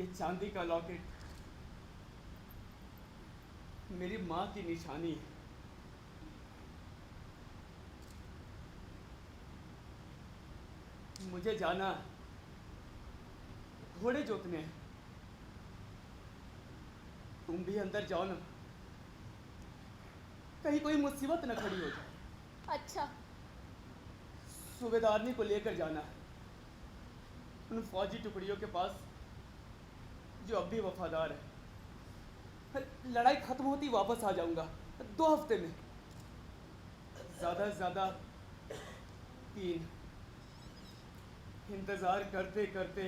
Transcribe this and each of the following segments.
ये चांदी का लॉकेट मेरी माँ की निशानी है। मुझे जाना घोड़े जोतने हैं। तुम भी अंदर जाओ ना, कहीं कोई मुसीबत न खड़ी हो जाए। अच्छा। सूबेदारनी को लेकर जाना उन फौजी टुकड़ियों के पास जो अब भी वफादार है। लड़ाई खत्म होती वापस आ जाऊंगा 2 हफ्ते में, ज्यादा से ज्यादा 3। इंतजार करते करते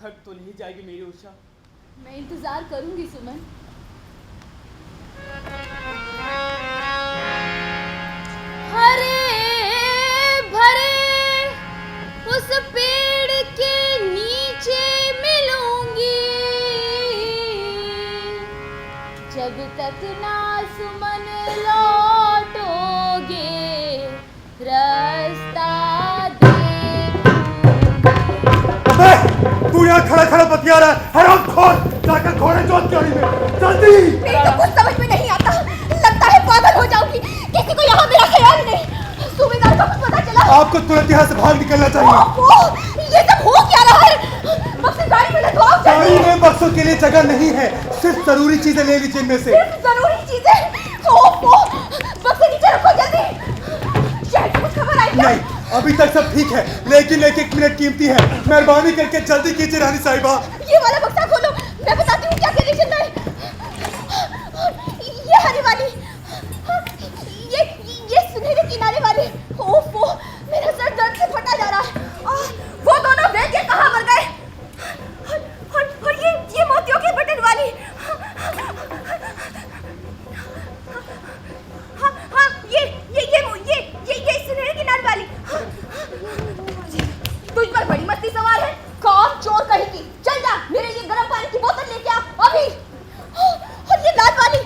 थक तो नहीं जाएगी मेरी उषा? मैं इंतजार करूंगी सुमन। हरे भरे उस पेड़ के नीचे मिलूंगी, जब तक ना सुमन लौटोगे रास्ता तू यहाँ खड़ा खड़ा बतिया रहा है, हरामखोर! जाकर घोड़े जोत के में जल्दी! मेरी तो कुछ समझ में नहीं आता, लगता है पागल हो जाऊंगी। किसी को यहाँ मेरा ख्याल नहीं। सूबेदार को कुछ पता चला? आपको तुरंत यहाँ से भाग निकलना चाहिए। ये सब हो क्या रहा है? बक्से गाड़ी में लदवाओ। गाड़ी में बक्सों के लिए जगह नहीं है, सिर्फ जरूरी चीजें ले लीजिए इनमें से। सिर्फ जरूरी चीजें? ओहो, बक्से नीचे रखो जल्दी। शहर की कुछ खबर आई क्या? नहीं, अभी तक सब ठीक है, लेकिन 1-1 मिनट कीमती है। मेहरबानी करके जल्दी कीजिए रानी साहिबा। ये वाला बक्सा खोलो, मैं बताती हूँ क्या कंडीशन है। ये हरी वाली, ये सुनहरे किनारे वाली। ओफो, मेरा सर दर्द से फटा जा रहा है। वो दोनों वैद्य कहाँ मर गए? और ये मोतियों की बटन वाली। हाँ, ये सुनहरे किनारे वाली। तुझ पर बड़ी मस्ती सवार है। काम चोर कहेगी। चल जा, मेरे लिए गर्म पानी की बोतल लेके आ अभी। और ये लाल वाली,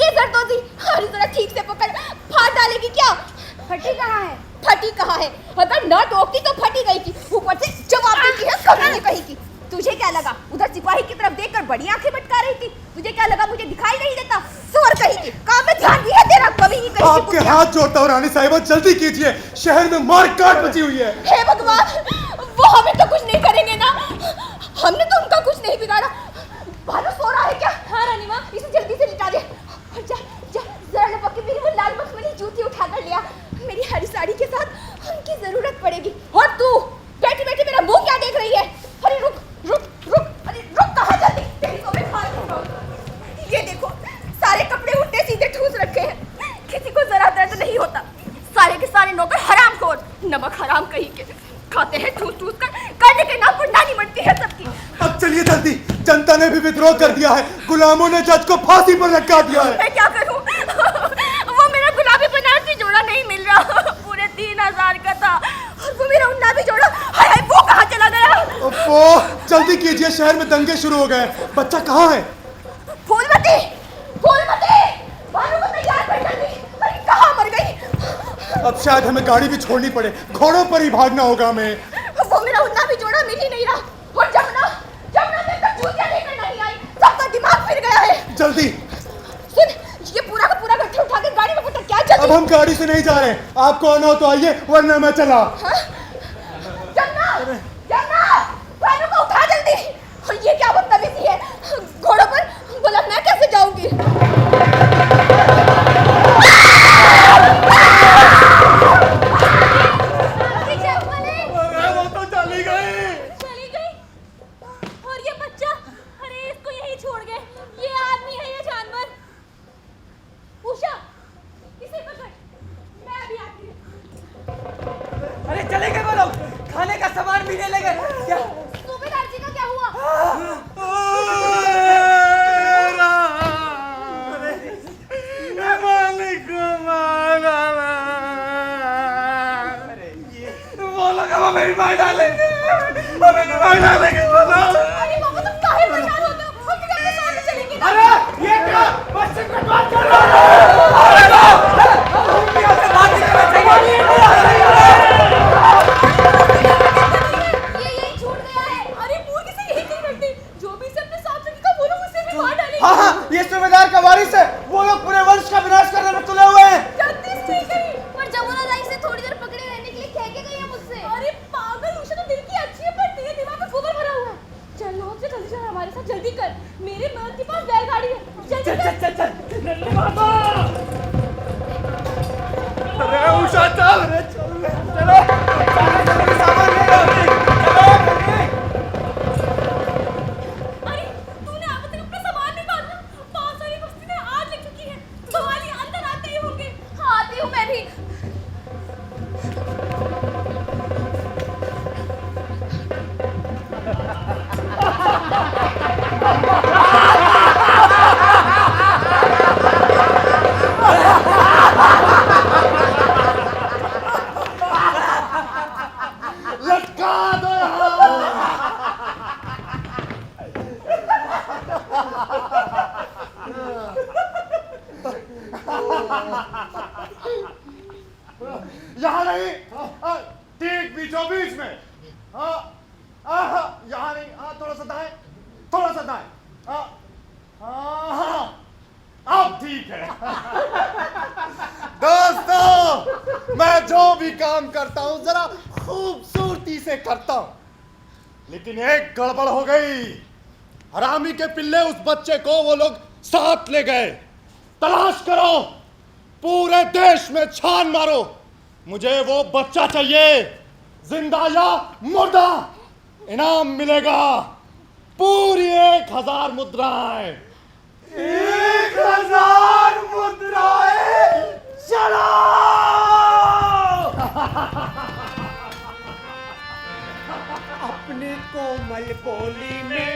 ये जरदोजी, अरे जरा ठीक से पकड़, फाड़ डालेगी क्या? फटी कहाँ है? फटी कहाँ है? अगर न टोकती तो फटी गई थी, ऊपर से जवाब देती है कभी नहीं कहेगी। तुझे क्या लगा उधर सिपाही की तरफ देखकर बड़ी आंखें मटका रही थी? तुझे क्या लगा मुझे दिखाई नहीं देता? सुअर कहेगी। काम में ध्यान दिया तेरा कभी नहीं कहेगी। आपके हाथ जोड़ता हूँ रानी साहिबा, जल्दी कीजिए, शहर में मार काट मची हुई है। हे भगवान, वो हमें तो कुछ नहीं करेंगे ना? हमने तो उनका कुछ नहीं बिगाड़ा। भानु सो रहा है क्या? हाँ रानी माँ, इसे जल्दी से लिटा दे। और जा जरा लपक के मेरी वो लाल मखमली जूती उठा कर लिया। मेरी हरी साड़ी के साथ उनकी जरूरत पड़ेगी। और तू बैठी बैठी मेरा मुंह क्या देख रही है? अरे रुक, अरे रुक कहाँ जल्दी, तेरी को मैं फाड़ दूंगा। ये देखो, सारे कपड़े उल्टे सीधे ठूस रखे हैं, किसी को जरा दर्द नहीं होता। सारे के सारे नौकर हरामखोर, नमक हराम कहीं के, खाते हैं ठूस कर, करने के नाम पर नानी मरती है सबकी। अब चलिए जल्दी, जनता ने भी विद्रोह कर दिया है, गुलामों ने जज को फांसी पर लटका दिया है। मैं क्या करूं? वो मेरा गुलाबी बनारसी जोड़ा नहीं मिल रहा, पूरे 3000 का था। और वो मेरा उन्नावी जोड़ा, हाय वो कहाँ चला गया? ओह, जल्दी कीजिए, शहर में दंगे शुरू हो गए। बच्चा कहाँ है? फूलमती, भानु को तैयार कर जल्दी। अरे कहाँ मर गई? अब शायद हमें गाड़ी भी छोड़नी पड़े, घोड़ों पर ही भागना होगा हमें। वो मेरा उन्नावी जोड़ा मिल ही नहीं रहा। और जमुना तक तक जूतियां लेकर नहीं आई, सबका दिमाग फिर गया है। जल्दी सुन, ये पूरा का पूरा गट्ठर उठा के गाड़ी में पटक क्या? जल्दी। अब हम गाड़ी से नहीं जा रहे, आपको आना हो तो आइए, वरना मैं चला। जमुना, भानु को उठा जल्दी। और ये क्या बदतमीजी है? घोड़ों पर बोला मैं कैसे जाऊंगी? वो तो चली गई। और ये बच्चा, अरे इसको यहीं छोड़ गए। ये आदमी है या जानवर? उषा, इसे पकड़, मैं अभी आती हूँ। अरे हाँ हाँ, ये सूबेदार का वारिस है। वो लोग पूरे वंश का विनाश करने में तुले हुए हैं। जल्दी से गई पर जमुना दाई से थोड़ी देर पकड़े रहने के लिए कह के गई है मुझसे। अरे पागल, उषा तो दिल की अच्छी है पर तेरे दिमाग में गोबर भरा हुआ है। चल लो से जल्दी चल, हमारे साथ जल्दी कर, मेरे मर्द के पास बैलगाड़ी है। चल चल चल चल नन्हे बाबा। अरे उषा चल, अरे चलो चलो सामान ले लो। अरे तूने अब तक अपना सामान नहीं काटा। पास वाली बस्ती में आग लग चुकी है, भवाली अंदर आते ही होंगे। हाँ आती हूँ मैं भी। लटका दो यहाँ नहीं, ठीक बीचों बीच में। यहाँ नहीं, थोड़ा सा दाएं, थोड़ा सा दाएं। अब ठीक है। दोस्तों, मैं जो भी काम करता हूं जरा खूबसूरती से करता हूं, लेकिन एक गड़बड़ हो गई। हरामी के पिल्ले उस बच्चे को वो लोग साथ ले गए। तलाश करो, पूरे देश में छान मारो, मुझे वो बच्चा चाहिए, जिंदा या मुर्दा। इनाम मिलेगा पूरी 1000 मुद्राएं। 1000 मुद्राएं, चलो। अपनी कोमल बोली में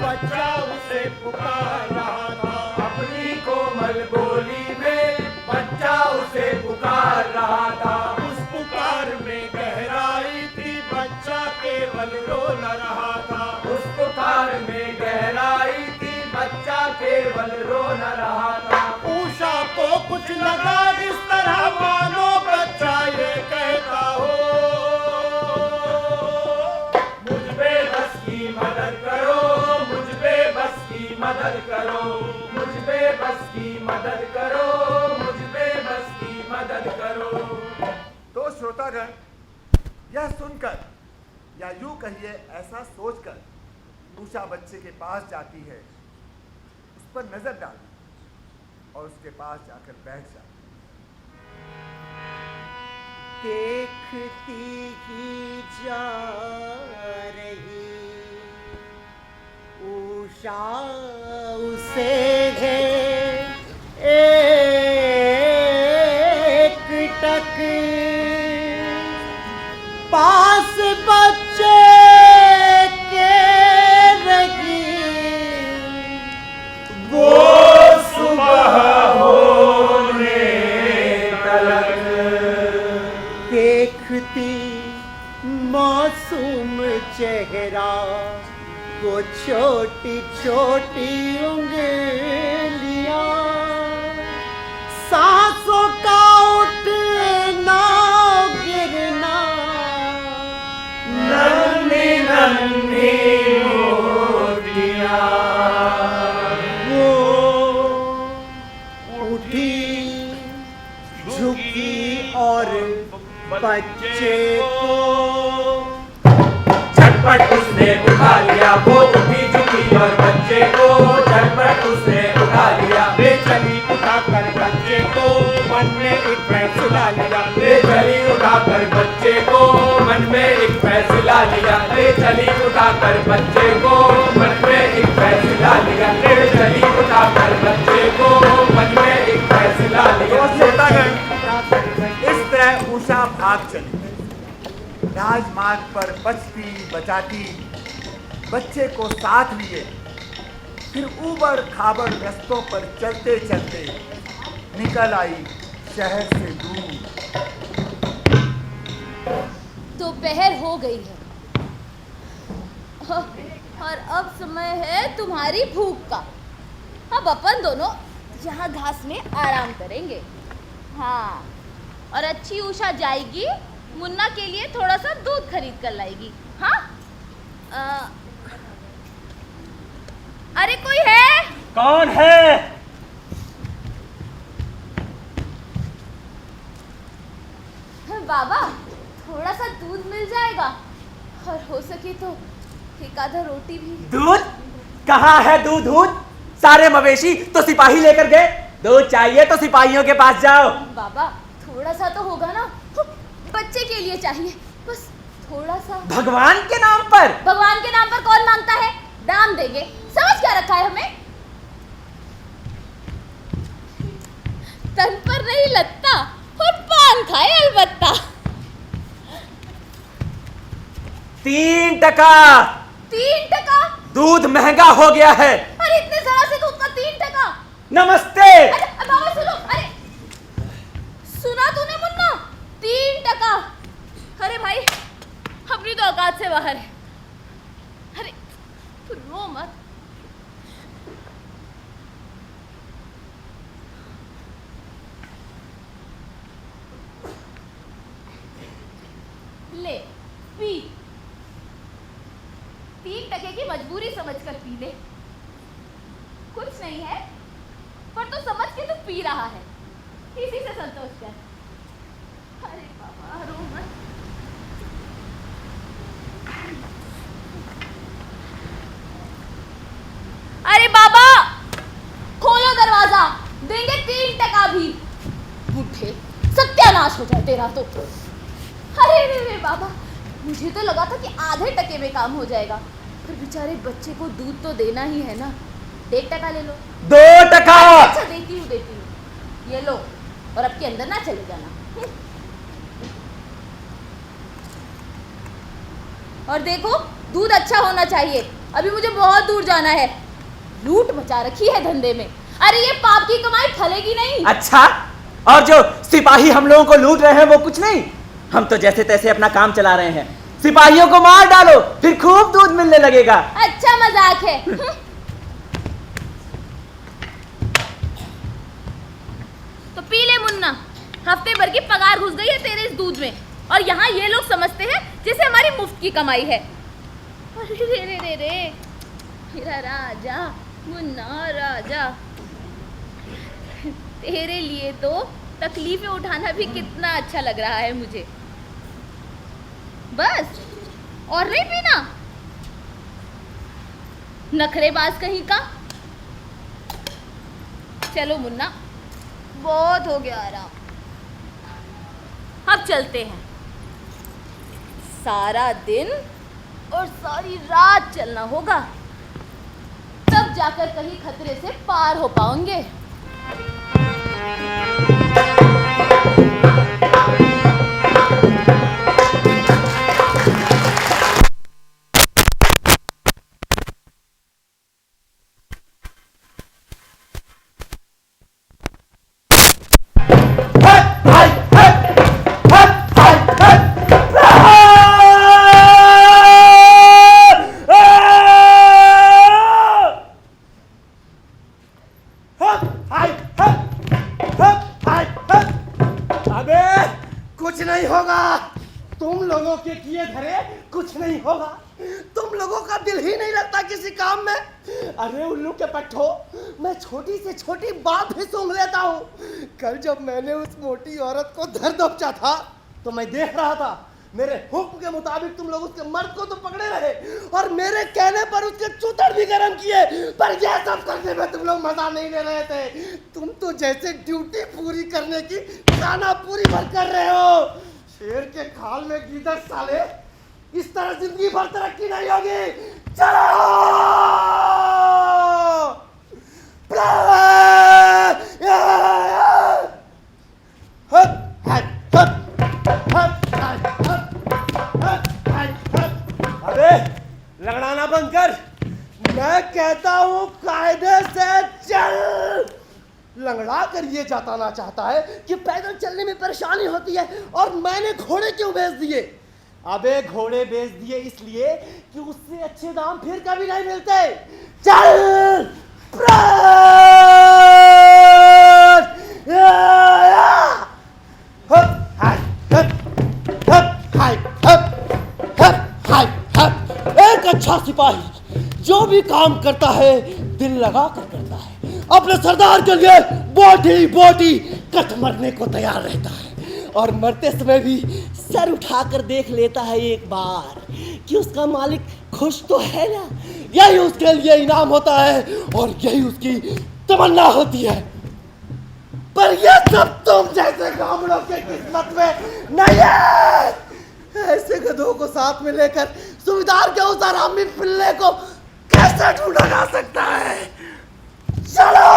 बच्चा उसे पुकार रहा था। अपनी कोमल बोली में बच्चा उसे पुकार रहा था। उस पुकार में गहराई थी, बच्चा केवल रो न रहा था। उस पुकार में गहराई थी, बच्चा केवल रो न रहा था। उषा को कुछ लगा इस तरह मानो बच्चा ये कहता हो, मुझ बेबस की मदद करो, मुझ बेबस की मदद करो, मुझ बेबस की मदद करो, मुझ बेबस की मदद करो। तो श्रोतागण, यह सुनकर या यूं कहिए ऐसा सोचकर उषा बच्चे के पास जाती है, उस पर नजर डालती और उसके पास जाकर बैठ जाती। देखती ही जा रही उषा उसे है एक टक पास बच्चे के रही। वो सुबह होने तलक देखती मासूम चेहरा को छोटी छोटी उंगलियां, सांसों का उठना गिरना, नन्ही नन्ही मोतियां। वो उठी झुकी और बच्चे को झटपट उसने उठा लिया। वो उठी झुकी और बच्चे को झटपट उसने उठा लिया। ले चली उठाकर बच्चे को, मन में एक फैसला लिया। ले चली उठाकर बच्चे को, मन में एक फैसला लिया। ले चली उठाकर बच्चे को, मन में एक फैसला लिया। ले चली उठाकर बच्चे को, मन में एक फैसला लिया। तो श्रोतागण, इस तरह उषा भाग चली, राजमार्ग पर बचती बचाती बच्चे को साथ लिए, फिर ऊबड़ खाबड़ रास्तों पर चलते चलते निकल आई शहर से दूर। दोपहर हो गई है और अब समय है तुम्हारी भूख का। अब अपन दोनों यहाँ घास में आराम करेंगे। हाँ, और अच्छी उषा जाएगी, मुन्ना के लिए थोड़ा सा दूध खरीद कर लाएगी। हाँ, अरे कोई है? कौन है? बाबा, थोड़ा सा दूध मिल जाएगा, और हो सके तो एक आधा रोटी भी। दूध? कहाँ है दूध? सारे मवेशी तो सिपाही लेकर गए। दूध चाहिए तो सिपाहियों के पास जाओ। बाबा, थोड़ा सा तो होगा ना, बच्चे के लिए चाहिए, बस थोड़ा सा। भगवान के नाम पर? भगवान के नाम पर कौन मांगता है? दाम देंगे, समझ क्या रखा है हमें? तन पर नहीं लगता, और पान खाए अलबत्ता। 3 टका। 3 टका? दूध महंगा हो गया है। अरे इतने जरा से दूध का 3 टका? नमस्ते। अरे बाबा सुनो, अरे सुना तूने मुन्ना? 3 टका? अरे भाई, अपनी तो औकात से बाहर है। अरे तू रो मत। ले पी, 3 टके की मजबूरी समझकर पी ले। कुछ नहीं है, पर तो समझ के तू पी रहा है, इसी से संतोष कर। अरे बाबा रो मत। अरे बाबा, खोलो दरवाजा, देंगे 3 टका भी। उठे, सत्यानाश हो जाए तेरा तो। अरे रे बाबा, मुझे तो लगा था कि आधे टके में काम हो जाएगा, पर बेचारे बच्चे को दूध तो देना ही है ना। 1.5 टका ले लो। 2 टका। अच्छा देती हूँ, ये लो, और अब के अंदर ना चले जाना। और देखो, दूध अच्छा होना चाहिए, अभी मुझे बहुत दूर जाना है। लूट मचा रखी है धंधे में। अरे ये पाप की कमाई फलेगी नहीं। अच्छा, और जो सिपाही हम लोगों को लूट रहे हैं वो कुछ नहीं? हम तो जैसे तैसे अपना काम चला रहे हैं। सिपाहियों को मार डालो, फिर खूब दूध मिलने लगेगा। अच्छा मजाक है। तो पी ले मुन्ना, हफ्ते भर की पगार घुस गई है तेरे इस दूध में, और यहाँ ये लोग समझते हैं जैसे हमारी मुफ्त की कमाई है। अरे रे रे रे रे, मेरा राजा, मुन्ना राजा, तेरे लिए तो तकलीफें उठाना भी कितना अच्छा लग रहा है मुझे। बस और नहीं पीना? नखरेबाज कहीं का। चलो मुन्ना, बहुत हो गया आराम, अब चलते हैं। सारा दिन और सारी रात चलना होगा, तब जाकर कहीं खतरे से पार हो पाएंगे। कुछ नहीं होगा, तुम लोगों के किए धरे कुछ नहीं होगा। तुम लोगों का दिल ही नहीं लगता किसी काम में। अरे उल्लू के पट्टो, मैं छोटी से छोटी बात भी सूंघ लेता हूँ। कल जब मैंने उस मोटी औरत को धर दबचा था तो मैं देख रहा था, मेरे हुक्म के मुताबिक तुम लोग उसके मर्द को तो पकड़े रहे और मेरे कहने पर उसके चूतड़ भी गर्म किए, पर यह सब करने में तुम लोग मजा नहीं ले रहे थे। तुम तो जैसे ड्यूटी पूरी करने की खाना पूरी भर कर रहे हो। शेर के खाल में गीदड़ साले, इस तरह जिंदगी भर तरक्की नहीं होगी। चलो अबे लड़ाना बंद कर, मैं कहता हूँ कायदे से चल। लंगड़ा कर ये जताना चाहता है कि पैदल चलने में परेशानी होती है और मैंने घोड़े क्यों बेच दिए। अबे घोड़े बेच दिए इसलिए कि उससे अच्छे दाम फिर कभी नहीं मिलते। चल एक अच्छा सिपाही जो भी काम करता है दिल लगा कर करता है। अपने सरदार के लिए बोटी बोटी कट मरने को तैयार रहता है और मरते समय भी सर उठाकर देख लेता है एक बार कि उसका मालिक खुश तो है ना। यही उसके लिए इनाम होता है और यही उसकी तमन्ना होती है। पर यह सब तुम जैसे गामड़ों के किस्मत में नहीं है। ऐसे गधों को साथ में लेकर सुबेदार के उस हरामी पिल्ले को कैसे ढूंढा जा सकता है? चलो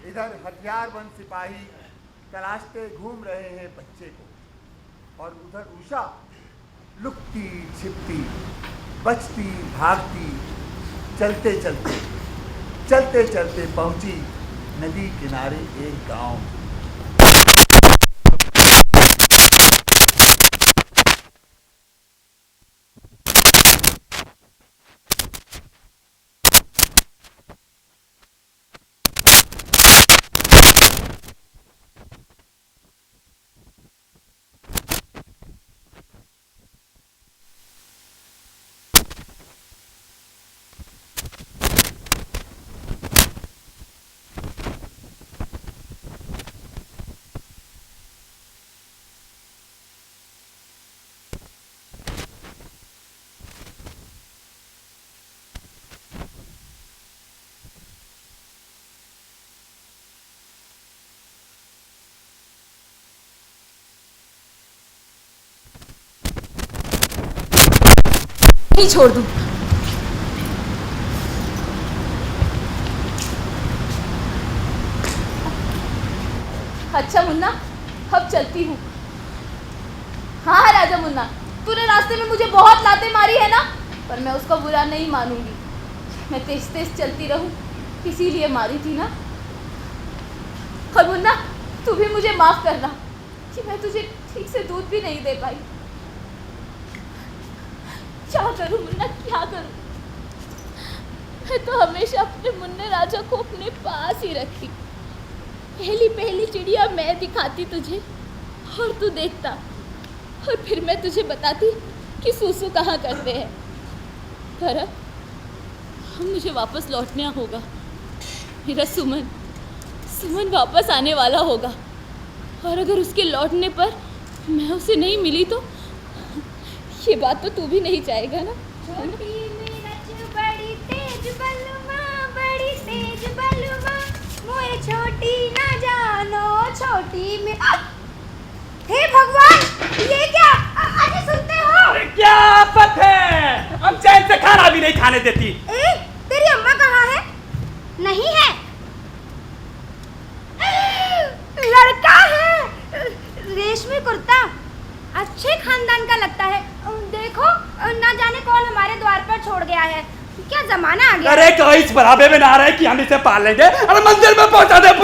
इधर हथियारबंद सिपाही तलाशते घूम रहे हैं बच्चे को और उधर उषा लुकती छिपती बचती भागती चलते चलते पहुंची नदी किनारे एक गांव। ही छोड़ दूं। अच्छा मुन्ना, अब चलती हूँ। हाँ राजा मुन्ना, तूने रास्ते में मुझे बहुत लातें मारी है ना, पर मैं उसका बुरा नहीं मानूंगी। मैं तेज तेज चलती रहूं, इसीलिए मारी थी ना। और मुन्ना, तू भी मुझे माफ करना कि मैं तुझे ठीक से दूध भी नहीं दे पाई। क्या करूं मुन्ना, क्या करूं? मैं तो हमेशा अपने मुन्ने राजा को अपने पास ही रखती। पहली पहली चिड़िया मैं दिखाती तुझे और तू देखता, और फिर मैं तुझे बताती कि सूसू कहाँ करते हैं। पर अब मुझे वापस लौटना होगा। मेरा सुमन वापस आने वाला होगा, और अगर उसके लौटने पर मैं उसे नहीं मिली तो ये बात तो तू भी नहीं चाहेगा ना। छोटी मिर्च बड़ी तेज बलुमा, बड़ी तेज बलुमा, मोए छोटी ना जानो छोटी में। हे भगवान, ये क्या? अरे सुनते हो? अरे क्या आफत है, हम चैन से खाना भी नहीं खाने देती। तेरी अम्मा कहाँ है? नहीं है। लड़का है, रेशमी कुर्ता, अच्छे खानदान का लगता है। देखो, ना जाने कौन हमारे द्वार पर छोड़ गया है। क्या जमाना आ गया। अरे कोई इस बराबर में ना रहे कि हम इसे पाल लेंगे। अरे मंदिर में पहुंचा दे।